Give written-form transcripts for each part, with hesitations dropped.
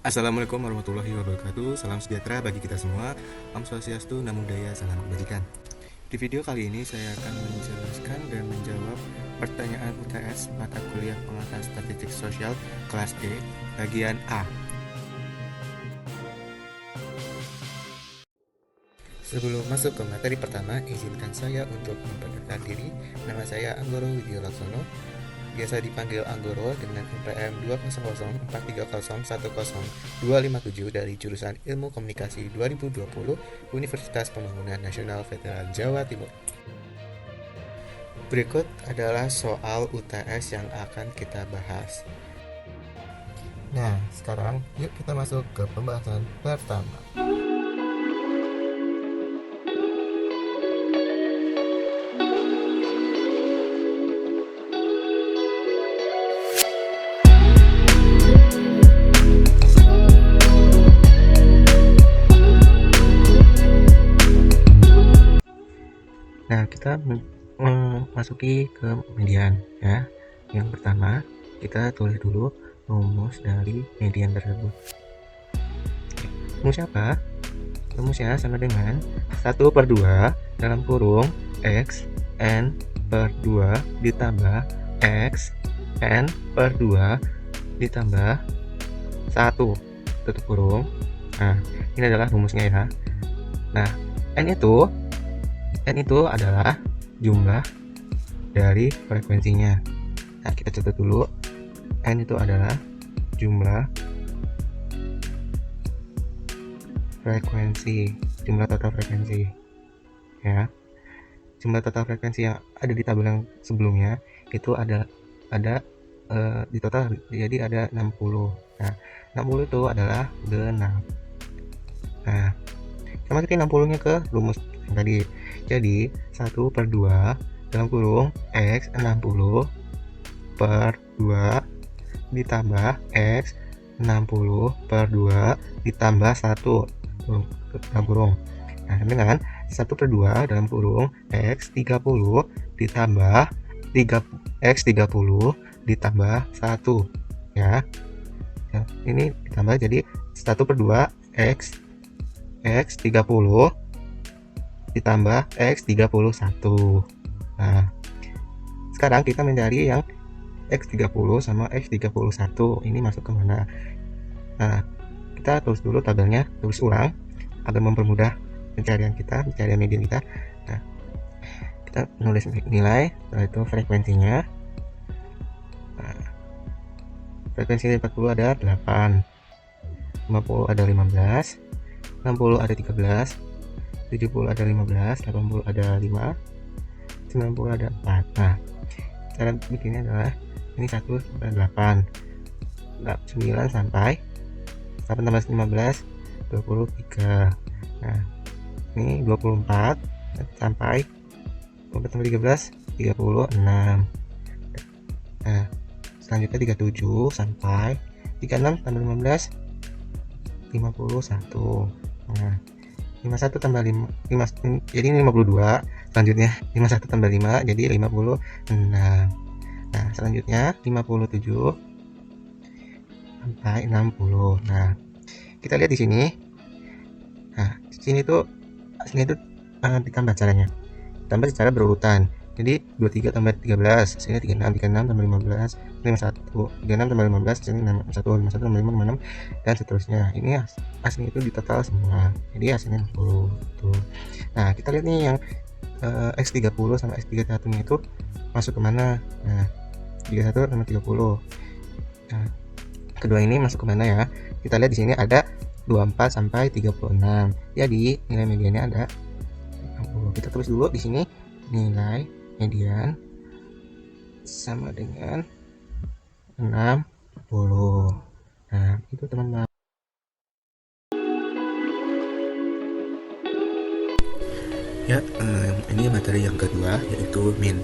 Assalamualaikum warahmatullahi wabarakatuh. Salam sejahtera bagi kita semua. Om Swastiastu, Namo Buddhaya, Salam Kebajikan. Di video kali ini saya akan menjelaskan dan menjawab pertanyaan UTS mata kuliah pengantar statistik sosial kelas E bagian A. Sebelum masuk ke materi pertama, izinkan saya untuk memperkenalkan diri. Nama saya Anggoro Widyo Laksono, biasa dipanggil Anggoro, dengan NPM 20043010257 dari jurusan Ilmu Komunikasi 2020 Universitas Pembangunan Nasional Veteran Jawa Timur. Berikut adalah soal UTS yang akan kita bahas. Nah, sekarang yuk kita masuk ke pembahasan pertama. Nah, kita memasuki ke median ya. Yang pertama, kita tulis dulu rumus dari median tersebut. Rumusnya apa? Rumusnya sama dengan 1/2 dalam kurung X N per 2 ditambah X N per 2 ditambah 1 tutup kurung. Nah, ini adalah rumusnya ya. Nah, N itu adalah jumlah dari frekuensinya. Nah, kita catat dulu. N itu adalah jumlah frekuensi, jumlah total frekuensi. Ya. Jumlah total frekuensi yang ada di tabel yang sebelumnya itu ada di total jadi ada 60. Nah, 60 itu adalah genap. Nah, kita masukin 60-nya ke rumus yang tadi. Jadi 1/2 dalam kurung X 60 per 2 ditambah X 60 per 2 ditambah 1 dalam kurung. Nah, dengan 1/2 dalam kurung X 30 ditambah X 30 ditambah 1 ya. Nah, ini ditambah jadi 1/2 X 30 ditambah X 31. Nah, sekarang kita mencari yang X 30 sama X 31 ini masuk ke mana. Nah, kita tulis dulu tabelnya, tulis ulang agar mempermudah pencarian median kita. Nah, kita nulis nilai, setelah itu frekuensinya. Nah, frekuensi 40 ada 8, 50 ada 15, 60 ada 13, 70 ada 15, 80 ada 5, 90 ada 4. Nah, cara bikinnya adalah ini 1 sampai 8, 9 sampai 8 tambah 15 23. Nah, ini 24 sampai 24 tambah 13 36. Nah, selanjutnya 37 sampai 36 tambah 15 51. Nah, 51 tambah 5 jadi 52. Selanjutnya 51 tambah 5 jadi 56. Nah, selanjutnya 57 sampai 60. Nah, kita lihat di sini. Nah, di sini tuh aslinya itu ditambah caranya. Tambah secara berurutan. Jadi 23 tambah 13 hasilnya 36, 36 tambah 15 51, 36 tambah 15 hasilnya 61, 51 tambah 5 56 dan seterusnya. Ini aslinya itu di total semua. Jadi hasilnya 60 tuh. Nah, kita lihat nih yang X30 sama X31 nya itu masuk ke mana. Nah, 31 sama 30. Nah, kedua ini masuk ke mana ya? Kita lihat di sini ada 24 sampai 36. Jadi nilai mediannya ada 60. Kita tulis dulu di sini nilai median sama dengan 60. Nah, itu teman-teman. Ya, ini materi yang kedua yaitu min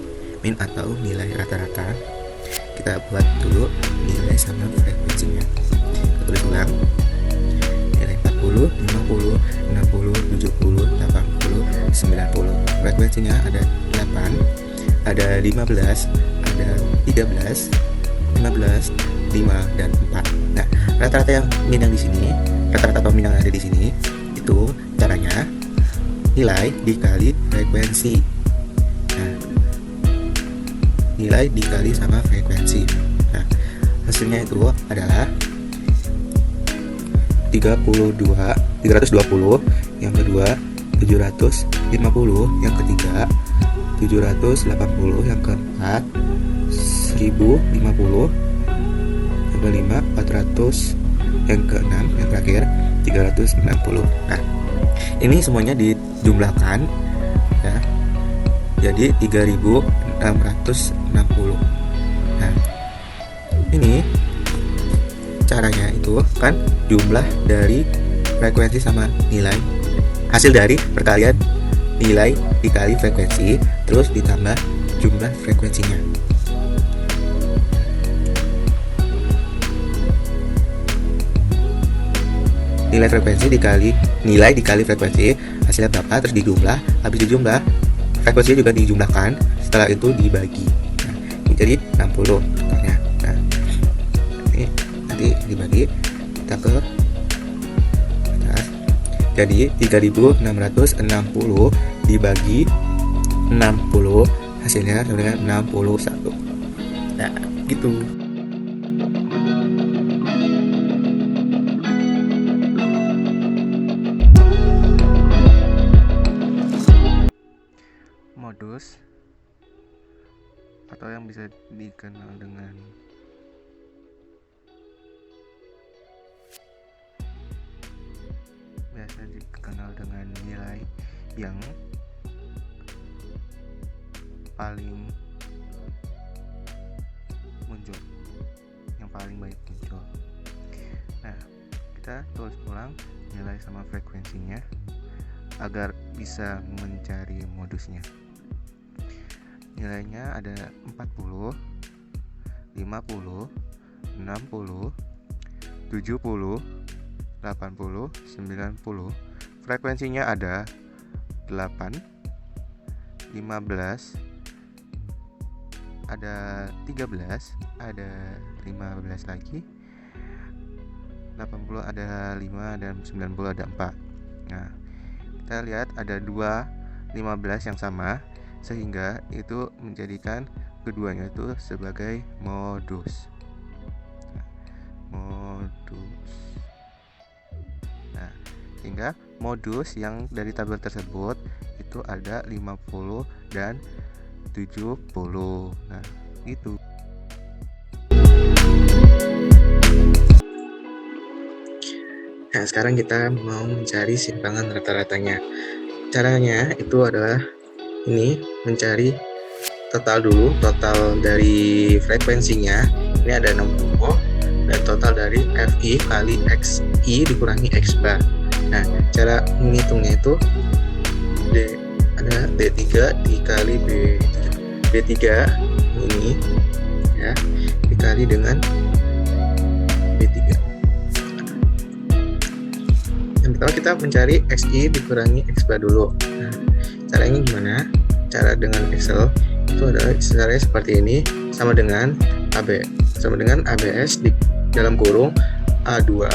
atau nilai rata-rata. Kita buat dulu nilai sama frekuensinya. Kita tulis ulang. Nilai 40, 50, 60, 70, 80, 90. Frekuensinya ada 8, ada 15, ada 13, 15, 5, dan 4. Nah, rata-rata yang min yang di sini, rata-rata atau min yang ada di sini itu caranya nilai dikali frekuensi. Nah, nilai dikali sama frekuensi. Nah, hasilnya itu adalah 320, yang kedua 750, yang ketiga 780, yang keempat 1050, yang kelima 400, yang keenam, yang terakhir 390. Nah, ini semuanya dijumlahkan ya, jadi 3660. Nah, ini caranya itu kan jumlah dari frekuensi sama nilai, hasil dari perkalian nilai dikali frekuensi terus ditambah jumlah frekuensinya. Nilai frekuensi dikali nilai dikali frekuensi, hasilnya berapa, terus dijumlah, habis dijumlah frekuensinya juga dijumlahkan, setelah itu dibagi. Nah, jadi 60 totalnya. Nah, ini nanti dibagi kita ke atas, jadi 3660 dibagi 60, hasilnya sama dengan 61. Nah, gitu. Modus atau yang bisa dikenal dengan nilai yang paling muncul, yang paling baik muncul. Nah, kita tulis ulang nilai sama frekuensinya agar bisa mencari modusnya. Nilainya ada 40, 50, 60, 70, 80, 90. Frekuensinya ada 8, 15, ada 13, ada 15 lagi, 80 ada 5, dan 90 ada 4. Nah, kita lihat ada 2 15 yang sama, sehingga itu menjadikan keduanya itu sebagai modus. Nah, sehingga modus yang dari tabel tersebut itu ada 50 dan 70. Nah, itu. Nah, sekarang kita mau mencari simpangan rata-ratanya. Caranya itu adalah ini, mencari total dulu, total dari frekuensinya. Ini ada 60, dan total dari FI kali XI dikurangi X bar. Nah, cara menghitungnya itu ada D3 dikali B3 ini ya, dikali dengan B3. Yang pertama kita mencari XI dikurangi X bar dulu. Nah, caranya gimana? Cara dengan Excel itu adalah caranya seperti ini, sama dengan ABS di dalam kurung A2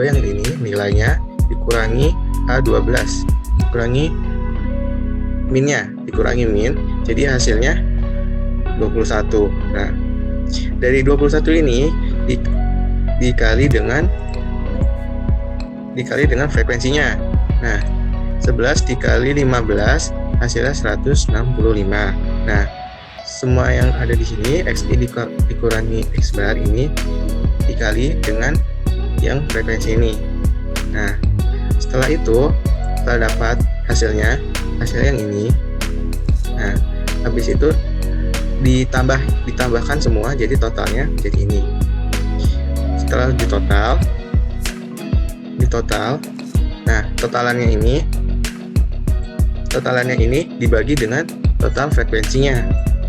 yang ini nilainya dikurangi A12 dikurangi minnya, dikurangi min, jadi hasilnya 21. Nah, dari 21 ini dikali dengan frekuensinya. Nah, 11 dikali 15 hasilnya 165. Nah, semua yang ada di sini XI dikurangi X bar ini dikali dengan yang frekuensi ini. Nah, setelah itu, setelah dapat hasilnya yang ini. Nah, habis itu ditambahkan semua, jadi totalnya jadi ini. Setelah ditotal, nah totalannya ini dibagi dengan total frekuensinya,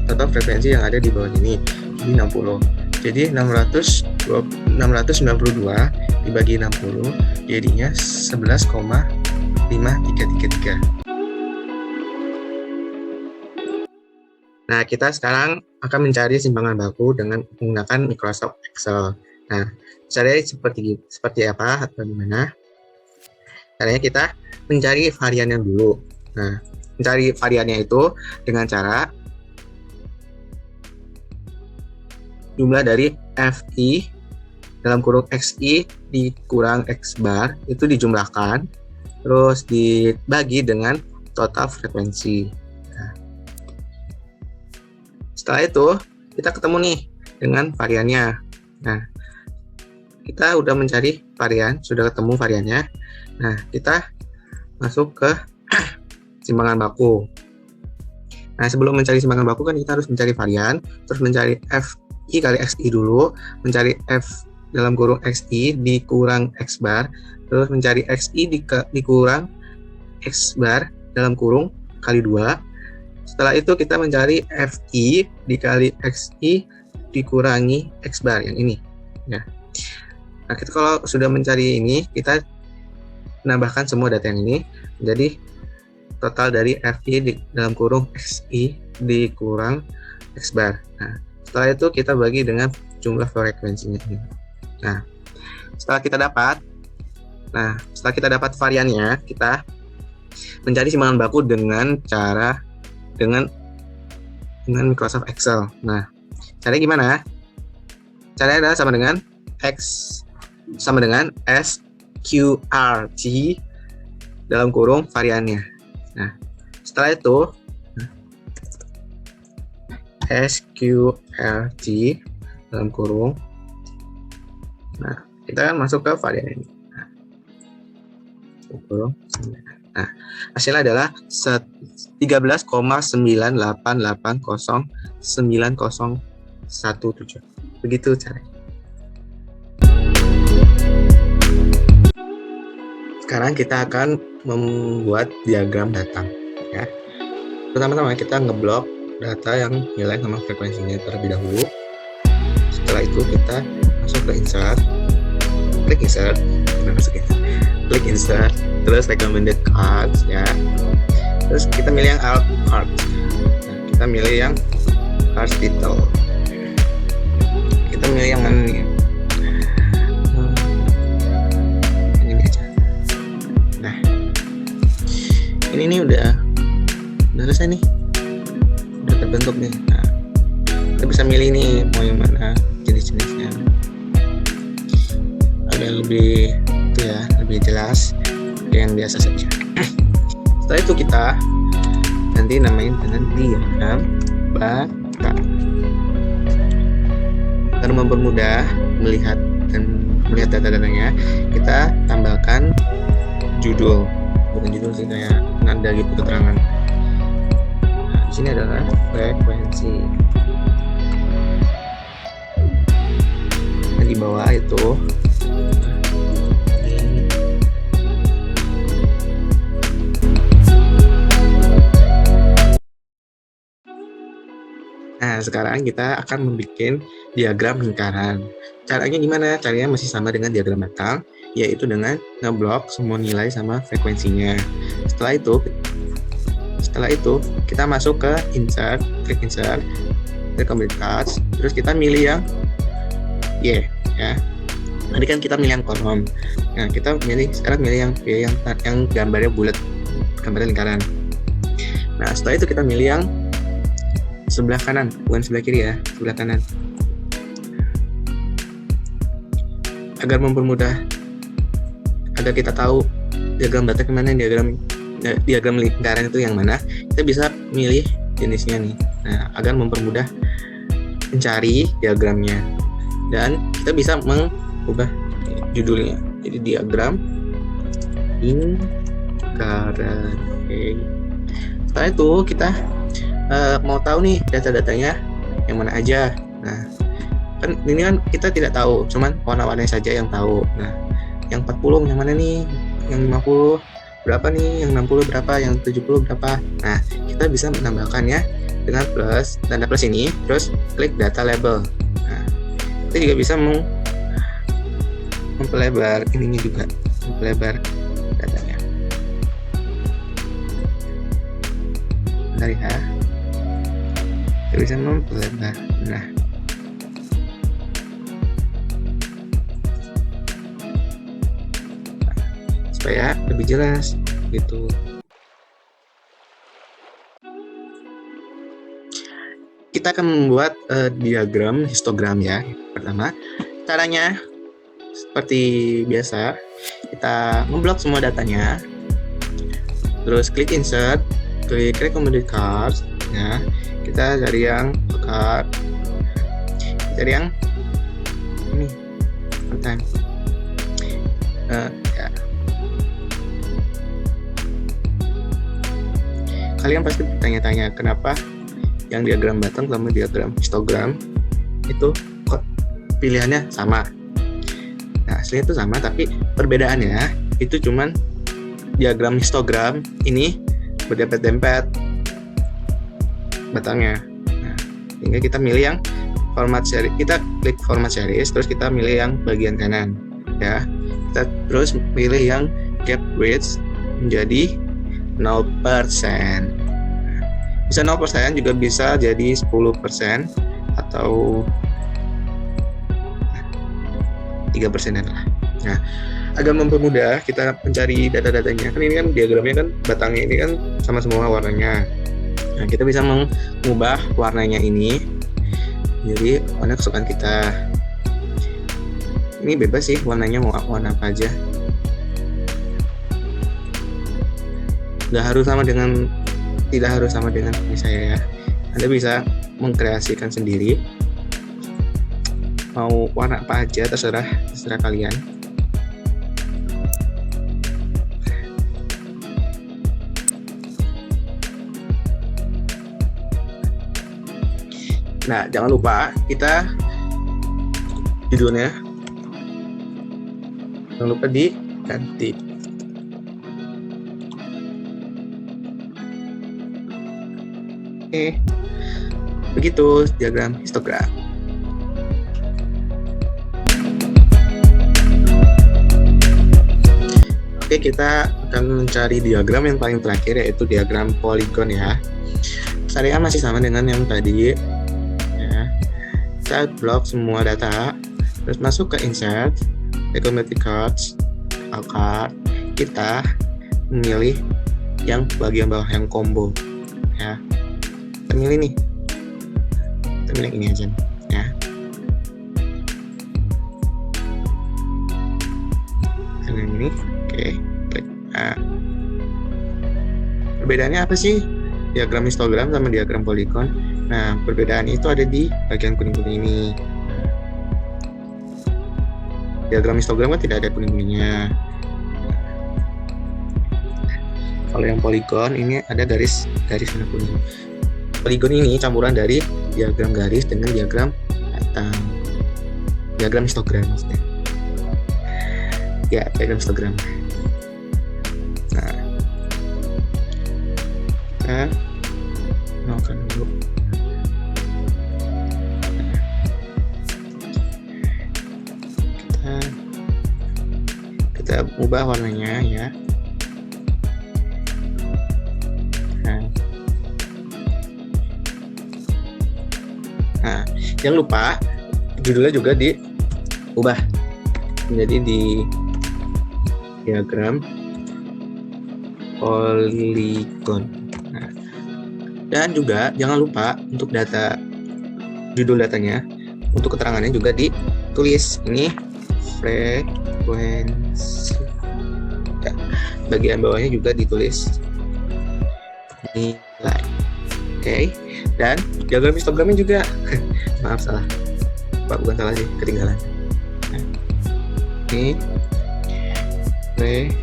total frekuensi yang ada di bawah ini, jadi 60. Jadi 692 dibagi 60 jadinya 11,5333. Nah, kita sekarang akan mencari simpangan baku dengan menggunakan Microsoft Excel. Nah, caranya seperti apa atau gimana? Caranya kita mencari variannya dulu. Nah, mencari variannya itu dengan cara jumlah dari FI dalam kurung XI dikurang X bar itu dijumlahkan, terus dibagi dengan total frekuensi. Nah, setelah itu kita ketemu nih dengan variannya. Nah, kita udah mencari varian, sudah ketemu variannya. Nah, kita masuk ke simbangan baku. Nah, sebelum mencari simbangan baku kan kita harus mencari varian, terus mencari FI kali XI dulu, mencari F dalam kurung XI dikurang X bar, terus mencari XI dikurang X bar dalam kurung kali 2. Setelah itu kita mencari FI dikali XI dikurangi X bar yang ini. Ya. Nah, kita kalau sudah mencari ini, kita menambahkan semua data yang ini menjadi total dari FI dalam kurung XI dikurang X bar. Nah, setelah itu kita bagi dengan jumlah frekuensinya ini. Nah, setelah kita dapat variannya, kita mencari simbangan baku dengan Microsoft Excel. Nah, caranya gimana? Caranya adalah sama dengan SQRT dalam kurung variannya. Nah, setelah itu SQRT dalam kurung. Nah, kita kan masuk ke varian ini. Nah, hasilnya adalah 13,988090117. Begitu caranya. Sekarang kita akan membuat diagram datang, ya. Pertama-tama kita ngeblok data yang nilai sama frekuensinya terlebih dahulu. Setelah itu kita masuk ke insert, klik insert, terus recommended cards, ya. Terus kita milih yang alt card. Nah, kita milih yang card title. Kita milih yang mana nih? Ini aja. Nah, ini nih udah selesai nih, udah terbentuk nih. Nah, kita bisa milih nih mau yang mana jenis-jenisnya. Ada lebih itu ya, lebih jelas yang biasa saja. Setelah itu kita nanti namain dengan diagram bata. Agar mempermudah melihat data-datanya, kita tambahkan judul, bukan judul sih, kayak nada gitu, keterangan. Nah, di sini adalah frekuensi. Nah, di bawah itu Nah, sekarang kita akan membuat diagram lingkaran. Caranya gimana? Caranya masih sama dengan diagram batang, yaitu dengan ngeblok semua nilai sama frekuensinya. Setelah itu kita masuk ke insert, klik insert, recommended cards, terus kita milih yang Y, ya. Tadi kan kita milih yang kolom. Nah, kita sekarang milih yang gambarnya bulat, gambarnya lingkaran. Nah, setelah itu kita milih yang sebelah kanan, bukan sebelah kiri ya, sebelah kanan. Agar mempermudah, agar kita tahu diagram batang yang mana, diagram lingkaran itu yang mana, kita bisa milih jenisnya nih. Nah, agar mempermudah mencari diagramnya, dan kita bisa mengubah judulnya jadi diagram lingkaran. Oke. Setelah itu kita mau tahu nih data-datanya yang mana aja. Nah, kan ini kan kita tidak tahu, cuman warna-warnanya saja yang tahu. Nah, yang 40 yang mana nih, yang 50 berapa nih, yang 60 berapa, yang 70 berapa. Nah, kita bisa menambahkannya dengan plus, tanda plus ini, terus klik data label. Nah, kita juga bisa memperlebar ininya juga, memperlebar datanya. Bentar ya, kita bisa memperlebar. Nah, supaya lebih jelas gitu. Kita akan membuat diagram histogram ya. Pertama, caranya seperti biasa, kita ngeblok semua datanya, terus klik insert, klik recommended cards ya. Kita cari yang card, cari yang ini konten ya. Kalian pasti bertanya-tanya kenapa yang diagram batang sama diagram histogram itu kok pilihannya sama. Nah, aslinya itu sama, tapi perbedaannya itu cuman diagram histogram ini berdempet-dempet batangnya. Nah, sehingga kita milih yang format series, kita klik format series, terus kita milih yang bagian kanan ya. Kita terus pilih yang gap width menjadi 0%. Bisa 0%, juga bisa jadi 10% atau 3% lah. Nah, agar mempermudah kita mencari data-datanya, kan ini kan diagramnya kan batangnya ini kan sama semua warnanya. Nah, kita bisa mengubah warnanya ini jadi warna kesukaan kita. Ini bebas sih warnanya, mau warna apa aja. Tidak harus sama dengan ini saya ya. Anda bisa mengkreasikan sendiri. Mau warna apa aja terserah kalian. Nah, jangan lupa kita judulnya jangan lupa diganti. Oke, begitu diagram histogram. Oke, kita akan mencari diagram yang paling terakhir, yaitu diagram poligon ya. Caranya masih sama dengan yang tadi ya. Kita blok semua data, terus masuk ke insert, recommended cards, card. Kita memilih yang bagian bawah yang combo ya. Kita milih nih, kita milih ini aja ya. Dan ini oke, klik. Nah, perbedaannya apa sih diagram histogram sama diagram poligon? Nah, perbedaan itu ada di bagian kuning-kuning ini. Diagram histogram kan tidak ada kuning-kuningnya. Kalau yang poligon ini ada garis warna kuning. Poligon ini campuran dari diagram garis dengan diagram batang. Diagram histogram maksudnya. Ya, diagram histogram. Nah, kita nolkan dulu. Kita ubah warnanya ya. Nah, jangan lupa judulnya juga diubah menjadi di diagram poligon. Nah, dan juga jangan lupa untuk data judul datanya, untuk keterangannya juga ditulis ini frekuensi. Ya, bagian bawahnya juga ditulis nilai. Oke. Dan diagram histogramnya juga maaf salah Pak, bukan salah sih, ketinggalan. Nah, ini frekuensi.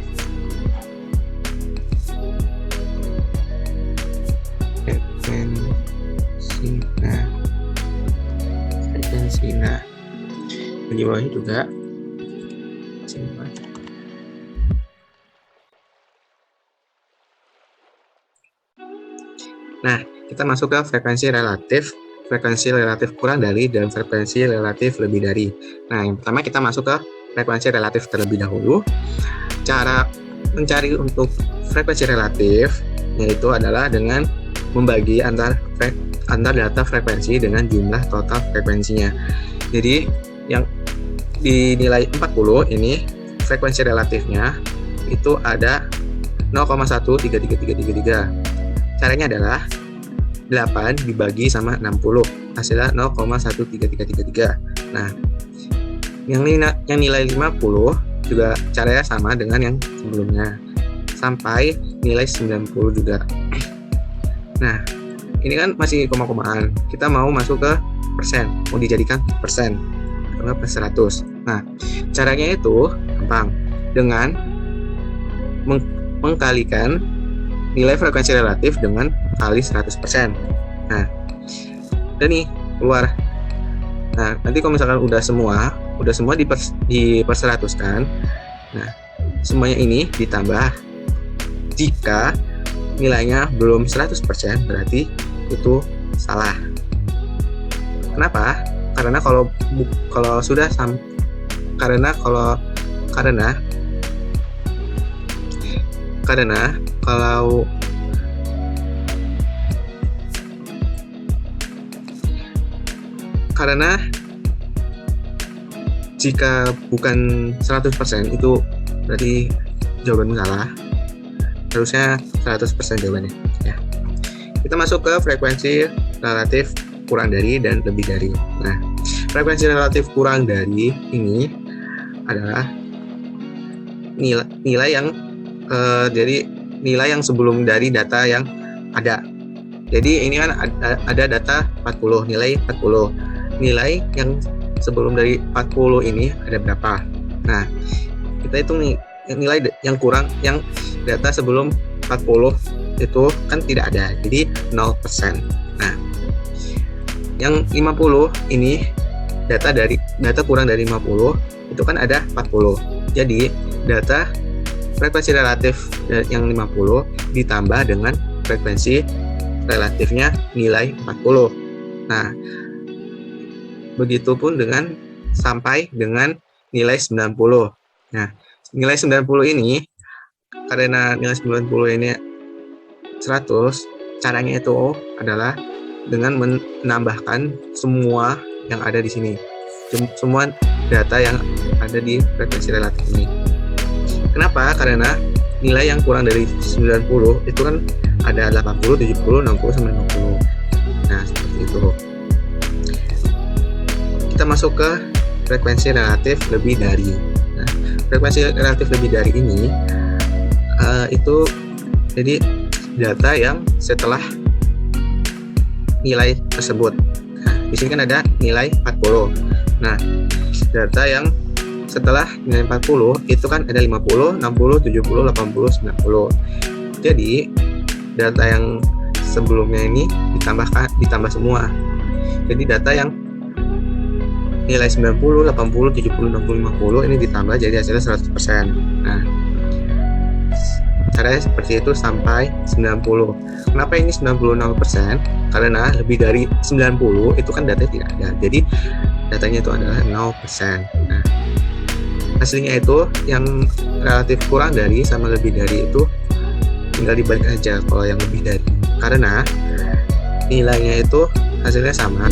Nah, di bawahnya juga simpan. Nah, kita masuk ke frekuensi relatif kurang dari, dan frekuensi relatif lebih dari. Nah, yang pertama kita masuk ke frekuensi relatif terlebih dahulu. Cara mencari untuk frekuensi relatif yaitu adalah dengan membagi antar data frekuensi dengan jumlah total frekuensinya. Jadi yang dinilai 40 ini frekuensi relatifnya, itu ada 0,1333333. Caranya adalah 8 dibagi sama 60, hasilnya 0,13333. Nah, yang nilai 50 juga caranya sama dengan yang sebelumnya, sampai nilai 90 juga. Nah, ini kan masih koma-komaan, kita mau masuk ke persen, mau dijadikan persen atau per 100. Nah, caranya itu gampang, dengan mengkalikan nilai frekuensi relatif dengan kali 100%. Nah, udah nih keluar. Nah, nanti kalau misalkan udah semua di per 100 kan. Nah, semuanya ini ditambah. Jika nilainya belum 100% berarti itu salah. Kenapa? Karena kalau sudah karena kalau jika bukan 100% itu berarti jawabanmu salah. Harusnya 100% jawabannya ya. Kita masuk ke frekuensi relatif kurang dari dan lebih dari. Nah, frekuensi relatif kurang dari ini adalah nilai yang jadi nilai yang sebelum dari data yang ada. Jadi ini kan ada data 40, nilai 40. Nilai yang sebelum dari 40 ini ada berapa? Nah, kita hitung nih nilai yang kurang, yang data sebelum 40 itu kan tidak ada, jadi 0%. Nah, yang 50 ini data kurang dari 50 itu kan ada 40. Jadi data frekuensi relatif yang 50 ditambah dengan frekuensi relatifnya nilai 40. Nah, begitupun dengan sampai dengan nilai 90. Nah, nilai 90 ini, karena nilai 90 ini 100, caranya itu adalah dengan menambahkan semua yang ada di sini, semua data yang ada di frekuensi relatif ini. Kenapa? Karena nilai yang kurang dari 90 itu kan ada 80, 70, 60, sampai 60. Nah, seperti itu. Kita masuk ke frekuensi relatif lebih dari. Nah, frekuensi relatif lebih dari ini itu jadi data yang setelah nilai tersebut. Nah, di sini kan ada nilai 40. Nah, data yang setelah nilai 40 itu kan ada 50, 60, 70, 80, 90. Jadi data yang sebelumnya ini ditambah semua. Jadi data yang nilai 90, 80, 70, 60, 50 ini ditambah jadi hasilnya 100%. Nah, caranya seperti itu sampai 90. Kenapa ini 96%? Karena lebih dari 90 itu kan datanya tidak ada. Jadi datanya itu adalah 0%. Nah, hasilnya itu yang relatif kurang dari sama lebih dari itu tinggal dibalik aja kalau yang lebih dari. Karena nilainya itu hasilnya sama.